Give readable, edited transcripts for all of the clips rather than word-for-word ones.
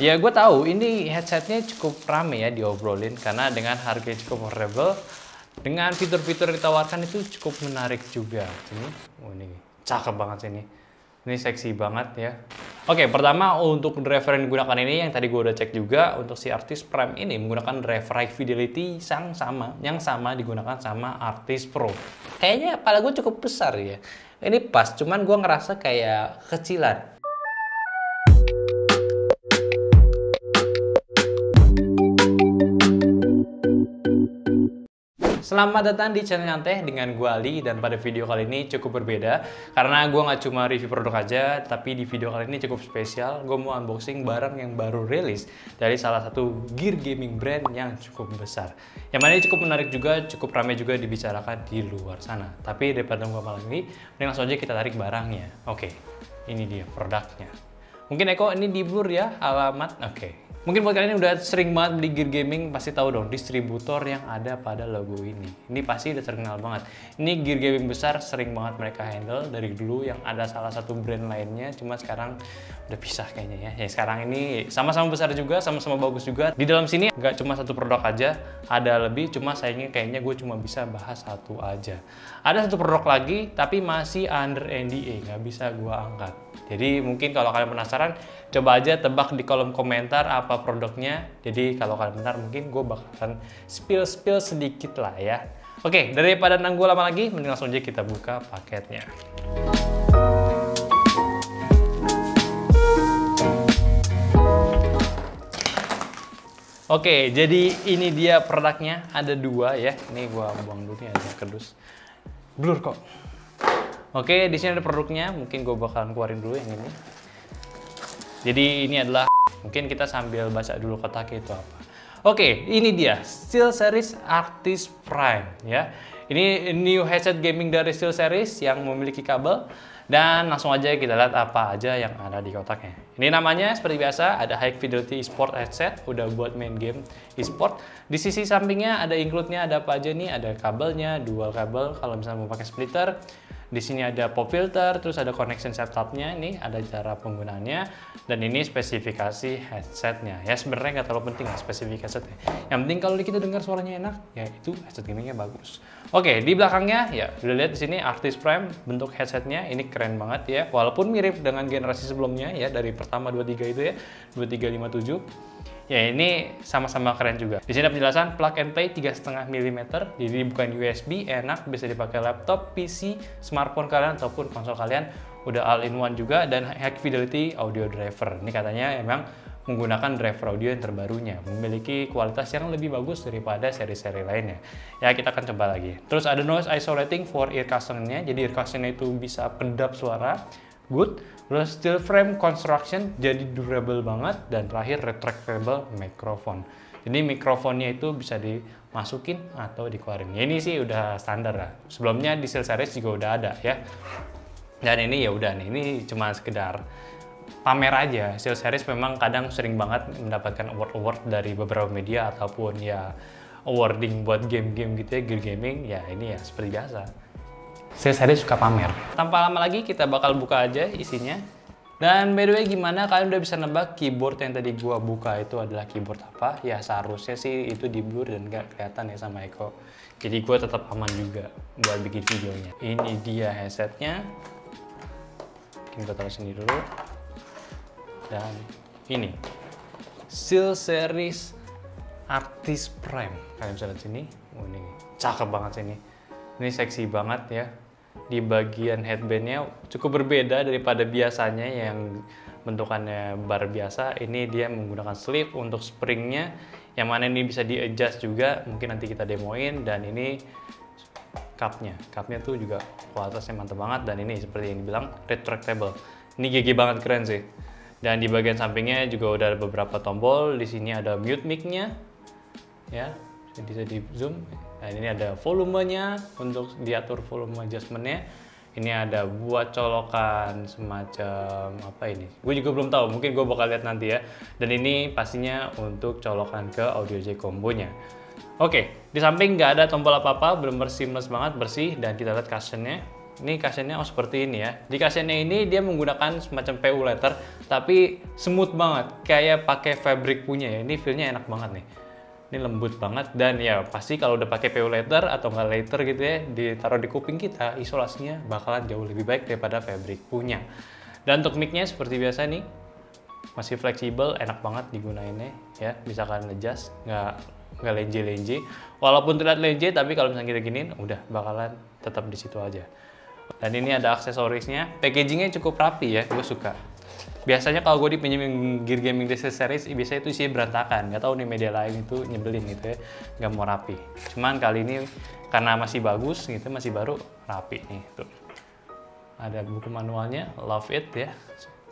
Ya gue tahu ini headsetnya cukup rame ya diobrolin karena dengan harga yang cukup affordable, dengan fitur-fitur yang ditawarkan itu cukup menarik juga. Ini, ini cakep banget sih ini. Ini seksi banget ya. Oke, pertama untuk driver yang digunakan ini yang tadi gue udah cek juga untuk si Artis Prime ini menggunakan driver high fidelity yang sama digunakan sama Artis Pro. Kayaknya kepala gue cukup besar ya. Ini pas, cuman gue ngerasa kayak kecilan. Selamat datang di channel Nyantai dengan gue Ali, dan pada video kali ini cukup berbeda karena gue nggak cuma review produk aja, tapi di video kali ini cukup spesial. Gue mau unboxing barang yang baru rilis dari salah satu gear gaming brand yang cukup besar, yang mana ini cukup menarik juga, cukup ramai juga dibicarakan di luar sana. Tapi daripada gue malam ini, mending langsung aja kita tarik barangnya. Oke, ini dia produknya. Mungkin Eko ini di blur ya alamat. Oke. Mungkin buat kalian yang udah sering banget beli gear gaming pasti tahu dong distributor yang ada pada logo ini. Ini pasti udah terkenal banget. Ini gear gaming besar sering banget mereka handle dari dulu, yang ada salah satu brand lainnya, cuma sekarang udah pisah kayaknya ya. Ya sekarang ini sama-sama besar juga, sama-sama bagus juga. Di dalam sini nggak cuma satu produk aja, ada lebih, cuma sayangnya kayaknya gue cuma bisa bahas satu aja. Ada satu produk lagi tapi masih under NDA, nggak bisa gue angkat. Jadi mungkin kalau kalian penasaran, coba aja tebak di kolom komentar apa produknya. Jadi kalau kalian benar, mungkin gue bakalan spill sedikit lah ya. Oke, daripada nunggu lama lagi, mending langsung aja kita buka paketnya. Oke, jadi ini dia produknya. Ada dua ya. Ini gue buang dulu nih, ada kerdus. Blur kok. Oke, di sini ada produknya. Mungkin gue bakalan keluarin dulu yang ini. Jadi ini adalah, mungkin kita sambil baca dulu kotaknya itu apa. Oke, ini dia SteelSeries Artis Prime ya. Ini new headset gaming dari SteelSeries yang memiliki kabel. Dan langsung aja kita lihat apa aja yang ada di kotaknya. Ini namanya seperti biasa, ada High Fidelity Esport Headset, udah buat main game esport. Di sisi sampingnya ada include-nya, ada apa aja nih, ada kabelnya, dual kabel kalau misalnya mau pakai splitter. Di sini ada pop filter, terus ada connection setup-nya, ini ada cara penggunaannya, dan ini spesifikasi headsetnya. Ya sebenarnya nggak terlalu penting lah spesifikasi headsetnya. Yang penting kalau kita dengar suaranya enak, ya itu headset gamingnya bagus. Oke, di belakangnya ya udah lihat di sini Artis Prime bentuk headsetnya, ini keren banget ya. Walaupun mirip dengan generasi sebelumnya ya, dari pertama 23 itu ya, 2357. Ya ini sama-sama keren juga. Di sini ada penjelasan plug and play 3,5 mm, jadi bukan USB, enak, bisa dipakai laptop, PC, smartphone kalian ataupun konsol kalian. Udah all-in-one juga, dan high fidelity audio driver. Ini katanya emang menggunakan driver audio yang terbarunya, memiliki kualitas yang lebih bagus daripada seri-seri lainnya. Ya kita akan coba lagi. Terus ada noise isolating for ear cushioning-nya, jadi ear cushion-nya itu bisa kedap suara. Good. Terus steel frame construction, jadi durable banget, dan terakhir retractable microphone. Jadi mikrofonnya itu bisa dimasukin atau dikeluarin. Ya, ini sih udah standar lah. Sebelumnya di SteelSeries juga udah ada ya. Dan ini ya udah nih, ini cuma sekedar pamer aja. SteelSeries memang kadang sering banget mendapatkan award-award dari beberapa media ataupun ya awarding buat game-game gitu ya, gear gaming. Ya ini ya seperti biasa. SteelSeries suka pamer. Tanpa lama lagi kita bakal buka aja isinya. Dan by the way, gimana kalian udah bisa nebak keyboard yang tadi gua buka itu adalah keyboard apa? Ya seharusnya sih itu di blur dan gak kelihatan ya sama Eko. Jadi gua tetap aman juga buat bikin videonya. Ini dia headsetnya. Mungkin gua taruh sini dulu. Dan ini SteelSeries Artis Prime. Kalian bisa lihat sini. Oh, ini cakep banget sih ini. Ini seksi banget ya. Di bagian headbandnya cukup berbeda daripada biasanya yang bentukannya bar biasa. Ini dia menggunakan sleeve untuk springnya, yang mana ini bisa di adjust juga, mungkin nanti kita demoin. Dan ini cupnya tuh juga kualitasnya mantap banget, dan ini seperti yang dibilang retractable. Ini GG banget, keren sih. Dan di bagian sampingnya juga udah ada beberapa tombol. Di sini ada mute mic-nya ya, bisa di zoom. Nah, ini ada volumenya untuk diatur volume adjustment-nya. Ini ada buat colokan semacam apa ini? Gue juga belum tahu, mungkin gue bakal lihat nanti ya. Dan ini pastinya untuk colokan ke audio jack combo-nya. Oke, di samping nggak ada tombol apa-apa, bener-bener seamless banget, bersih. Dan kita lihat cushion-nya. Ini cushionnya seperti ini ya. Di cushionnya ini dia menggunakan semacam PU leather, tapi smooth banget, kayak pakai fabric punya ya. Ini feel-nya enak banget nih. Ini lembut banget dan ya pasti kalau udah pakai PU leather atau nggak leather gitu ya, ditaruh di kuping kita, isolasinya bakalan jauh lebih baik daripada fabric punya. Dan untuk mic-nya seperti biasa nih, masih fleksibel, enak banget digunainnya ya. Bisa kalian adjust, nggak lenje-lenje. Walaupun terlihat lenje, tapi kalau misalnya kita giniin, udah bakalan tetap di situ aja. Dan ini ada aksesorisnya, packagingnya cukup rapi ya, gue suka. Biasanya kalau gue dipinjemin gear gaming di series, biasanya itu isinya berantakan. Nggak tahu nih media lain itu nyebelin gitu ya, nggak mau rapi. Cuman kali ini karena masih bagus gitu, masih baru, rapi nih tuh. Ada buku manualnya, love it ya,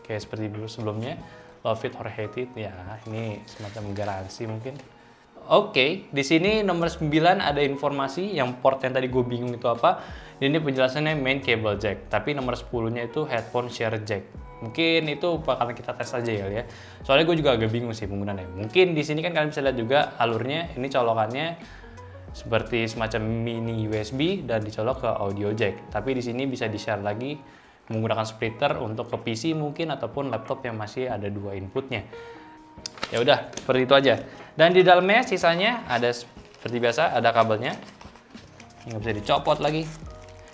kayak seperti dulu sebelumnya. Love it or hate it ya, ini semacam garansi mungkin. Oke, di sini nomor 9 ada informasi yang port yang tadi gue bingung itu apa. Ini penjelasannya main cable jack, tapi nomor 10-nya itu headphone share jack. Mungkin itu bakalan kita tes aja ya. Soalnya gue juga agak bingung sih penggunaannya. Mungkin di sini kan kalian bisa lihat juga alurnya, ini colokannya seperti semacam mini USB dan dicolok ke audio jack. Tapi di sini bisa di-share lagi menggunakan splitter untuk ke PC mungkin ataupun laptop yang masih ada 2 inputnya. Ya udah, seperti itu aja. Dan di dalamnya sisanya ada seperti biasa, ada kabelnya. Nggak bisa dicopot lagi.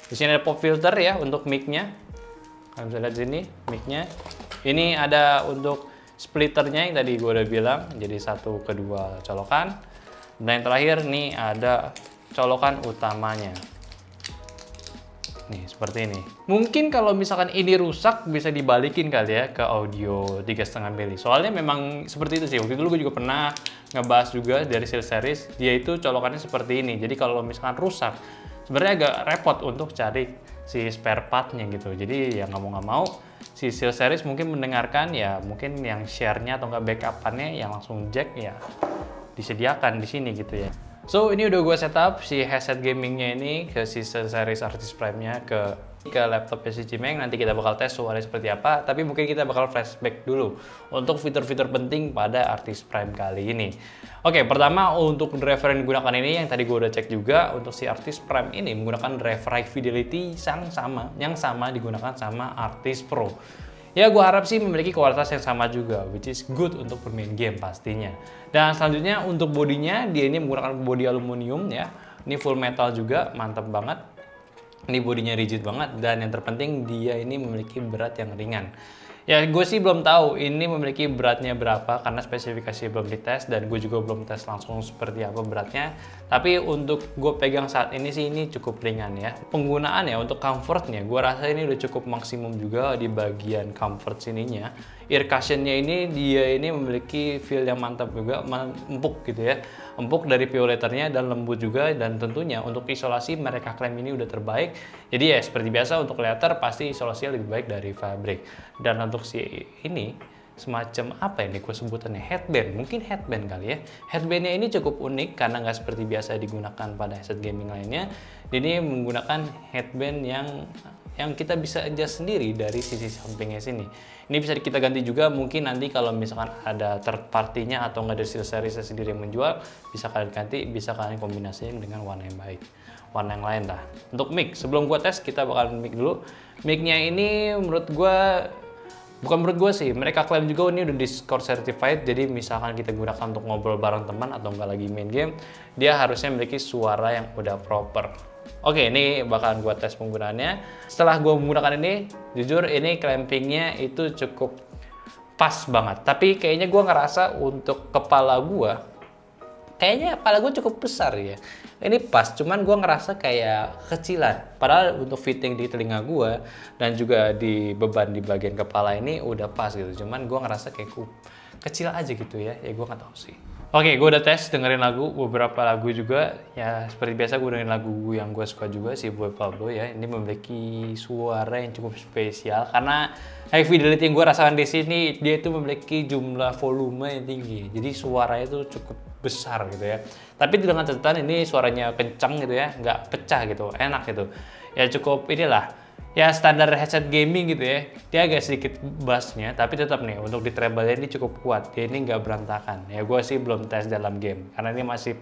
Di sini ada pop filter ya untuk mic-nya. Kalian bisa lihat di sini mic-nya. Ini ada untuk splitternya yang tadi gue udah bilang, jadi 1 ke 2 colokan. Dan yang terakhir nih ada colokan utamanya. Nih, seperti ini. Mungkin kalau misalkan ini rusak, bisa dibalikin kali ya ke audio 3,5 mili. Soalnya memang seperti itu sih. Waktu itu gue juga pernah ngebahas juga dari SteelSeries. Dia itu colokannya seperti ini. Jadi kalau misalkan rusak, sebenarnya agak repot untuk cari si spare part-nya gitu. Jadi ya nggak mau, si SteelSeries mungkin mendengarkan ya mungkin yang share-nya atau nggak backup-annya yang langsung jack ya disediakan di sini gitu ya. So ini udah gue setup si headset gamingnya ini ke si SteelSeries Artis Prime-nya ke laptopnya si Cimeng. Nanti kita bakal tes suaranya seperti apa, tapi mungkin kita bakal flashback dulu untuk fitur-fitur penting pada Artis Prime kali ini. Oke, pertama untuk driver yang digunakan ini yang tadi gue udah cek juga, untuk si Artis Prime ini menggunakan driver high fidelity yang sama digunakan sama Artis Pro. Ya gue harap sih memiliki kualitas yang sama juga, which is good untuk bermain game pastinya. Dan selanjutnya untuk bodinya, dia ini menggunakan bodi aluminium ya. Ini full metal juga, mantap banget. Ini bodinya rigid banget dan yang terpenting dia ini memiliki berat yang ringan. Ya gue sih belum tahu ini memiliki beratnya berapa karena spesifikasi belum dites dan gue juga belum tes langsung seperti apa beratnya. Tapi untuk gue pegang saat ini sih ini cukup ringan ya. Penggunaan ya untuk comfortnya gue rasa ini udah cukup maksimum juga di bagian comfort sininya. Ear cushionnya ini dia ini memiliki feel yang mantap juga, empuk gitu ya. Empuk dari PU letternya dan lembut juga, dan tentunya untuk isolasi mereka klaim ini udah terbaik. Jadi ya seperti biasa untuk leather pasti isolasinya lebih baik dari fabric. Dan untuk si ini semacam apa ini gue sebutannya, headband, mungkin headband kali ya. Headbandnya ini cukup unik karena nggak seperti biasa digunakan pada headset gaming lainnya. Ini menggunakan headband yang kita bisa adjust sendiri dari sisi sampingnya sini. Ini bisa kita ganti juga mungkin nanti kalau misalkan ada third party-nya atau nggak dari SteelSeries sendiri yang menjual, bisa kalian ganti, bisa kalian kombinasikan dengan warna yang baik, warna yang lain lah. Untuk mic, sebelum gua tes kita bakal mic dulu. Mic-nya ini menurut gua, bukan menurut gue sih, mereka klaim juga ini udah Discord certified, jadi misalkan kita gunakan untuk ngobrol bareng teman atau nggak lagi main game, dia harusnya memiliki suara yang udah proper. Oke, ini bakalan gue tes penggunaannya. Setelah gue menggunakan ini, jujur ini clampingnya itu cukup pas banget. Tapi kayaknya gue ngerasa untuk kepala gue, kayaknya kepala gue cukup besar ya. Ini pas, cuman gue ngerasa kayak kecilan. Padahal untuk fitting di telinga gue dan juga di beban di bagian kepala ini udah pas gitu. Cuman gue ngerasa kayak kecil aja gitu ya. Ya gue nggak tahu sih. Oke, gue udah tes dengerin lagu, beberapa lagu juga. Ya seperti biasa gue dengerin lagu yang gue suka juga, si Boy Pablo ya. Ini memiliki suara yang cukup spesial karena high fidelity yang gue rasakan di sini, dia itu memiliki jumlah volume yang tinggi. Jadi suaranya itu cukup besar gitu ya. Tapi dengan catatan ini suaranya kencang gitu ya, nggak pecah gitu, enak gitu. Ya cukup inilah. ya standar headset gaming gitu ya. Dia agak sedikit bassnya, tapi tetap nih untuk di treble-nya ini cukup kuat. Dia ini nggak berantakan. Ya gue sih belum tes dalam game, karena ini masih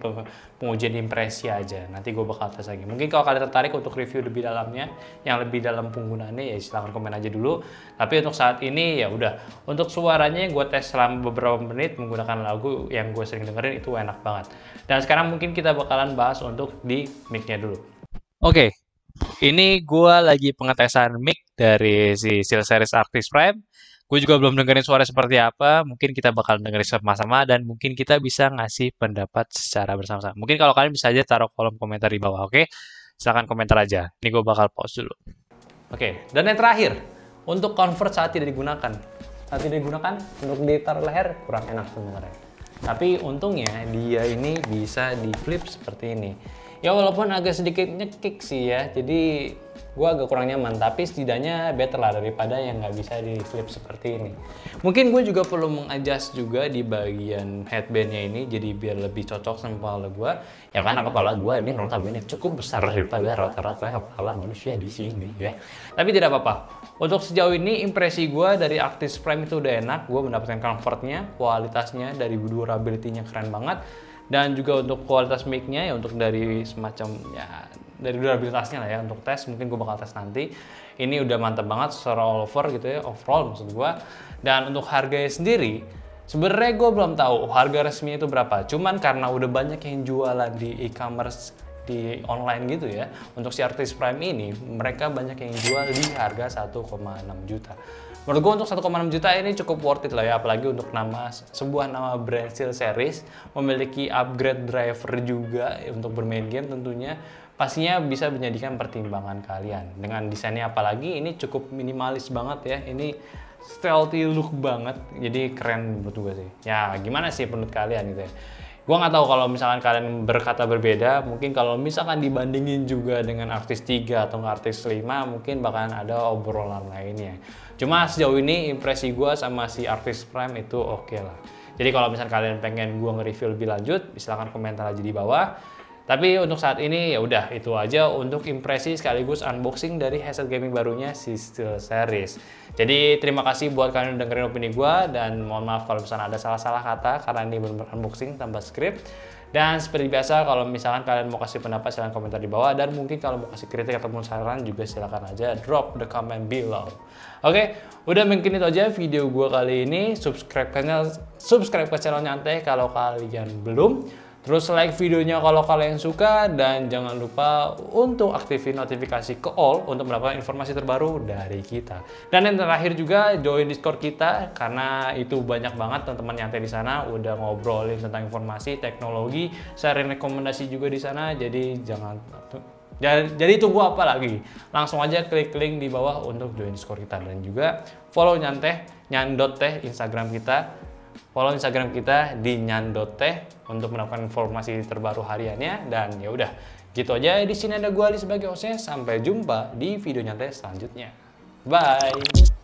pengujian impresi aja. Nanti gue bakal tes lagi. Mungkin kalau kalian tertarik untuk review lebih dalamnya, yang lebih dalam penggunaannya ya silahkan komen aja dulu. Tapi untuk saat ini ya udah. Untuk suaranya gue tes selama beberapa menit menggunakan lagu yang gue sering dengerin, itu enak banget. Dan sekarang mungkin kita bakalan bahas untuk di mic-nya dulu. Oke. Ini gue lagi pengetesan mic dari si SteelSeries Arctis Prime. Gue juga belum dengerin suara seperti apa. Mungkin kita bakal dengerin sama-sama dan mungkin kita bisa ngasih pendapat secara bersama-sama. Mungkin kalau kalian bisa aja taruh kolom komentar di bawah, oke? Silahkan komentar aja. Ini gue bakal pause dulu. Oke, dan yang terakhir, untuk convert saat tidak digunakan. Saat tidak digunakan, untuk ditaruh leher kurang enak sebenarnya. Tapi untungnya dia ini bisa di flip seperti ini. Ya walaupun agak sedikit nyekik sih ya, jadi gue agak kurang nyaman, tapi setidaknya better lah daripada yang nggak bisa di flip seperti ini. Mungkin gue juga perlu mengadjust juga di bagian headbandnya ini, jadi biar lebih cocok sama kepala gue. Ya karena kepala gue ini notabene cukup besar daripada rata-rata kepala manusia di sini ya. Tapi tidak apa-apa. Untuk sejauh ini impresi gue dari Arctis Prime itu udah enak, gue mendapatkan comfortnya, kualitasnya dari durability-nya keren banget. Dan juga untuk kualitas mic-nya ya untuk dari semacam ya dari durabilitasnya lah ya, untuk tes mungkin gue bakal tes nanti. Ini udah mantap banget secara all over gitu ya, overall maksud gue. Dan untuk harganya sendiri sebenarnya gue belum tahu harga resminya itu berapa. Cuman karena udah banyak yang jualan di e-commerce di online gitu ya, untuk si Arctis Prime ini mereka banyak yang jual di harga 1,6 juta. Menurut gue untuk 1,6 juta ini cukup worth it lah ya, apalagi untuk sebuah nama brand SteelSeries memiliki upgrade driver juga untuk bermain game, tentunya pastinya bisa menjadikan pertimbangan kalian. Dengan desainnya apalagi ini cukup minimalis banget ya, ini stealthy look banget, jadi keren menurut gue sih. Ya gimana sih menurut kalian gitu ya. Gue nggak tahu kalau misalkan kalian berkata berbeda, mungkin kalau misalkan dibandingin juga dengan Arctis 3 atau Arctis 5, mungkin bakalan ada obrolan lainnya. Cuma sejauh ini impresi gue sama si Arctis Prime itu oke lah. Jadi kalau misalkan kalian pengen gue nge-review lebih lanjut, silahkan komentar aja di bawah. Tapi untuk saat ini ya udah itu aja untuk impresi sekaligus unboxing dari headset gaming barunya si SteelSeries. Jadi terima kasih buat kalian yang dengerin opini gue, dan mohon maaf kalau misalnya ada salah-salah kata karena ini benar-benar unboxing tanpa script. Dan seperti biasa kalau misalkan kalian mau kasih pendapat silahkan komentar di bawah, dan mungkin kalau mau kasih kritik ataupun saran juga silahkan aja drop the comment below. Oke, udah mungkin itu aja video gue kali ini. Subscribe ke channel Nyantai kalau kalian belum. Terus like videonya kalau kalian suka, dan jangan lupa untuk aktifin notifikasi ke all untuk mendapatkan informasi terbaru dari kita. Dan yang terakhir juga join Discord kita, karena itu banyak banget teman-teman nyantai di sana udah ngobrolin tentang informasi, teknologi, sharing rekomendasi juga di sana. Jadi jadi tunggu apa lagi? Langsung aja klik link di bawah untuk join Discord kita, dan juga follow nyandot.teh Instagram kita. Follow Instagram kita di nyandot.teh untuk mendapatkan informasi terbaru hariannya. Dan ya udah, gitu aja. Di sini ada gue Ali sebagai hostnya. Sampai jumpa di video nyantai selanjutnya. Bye.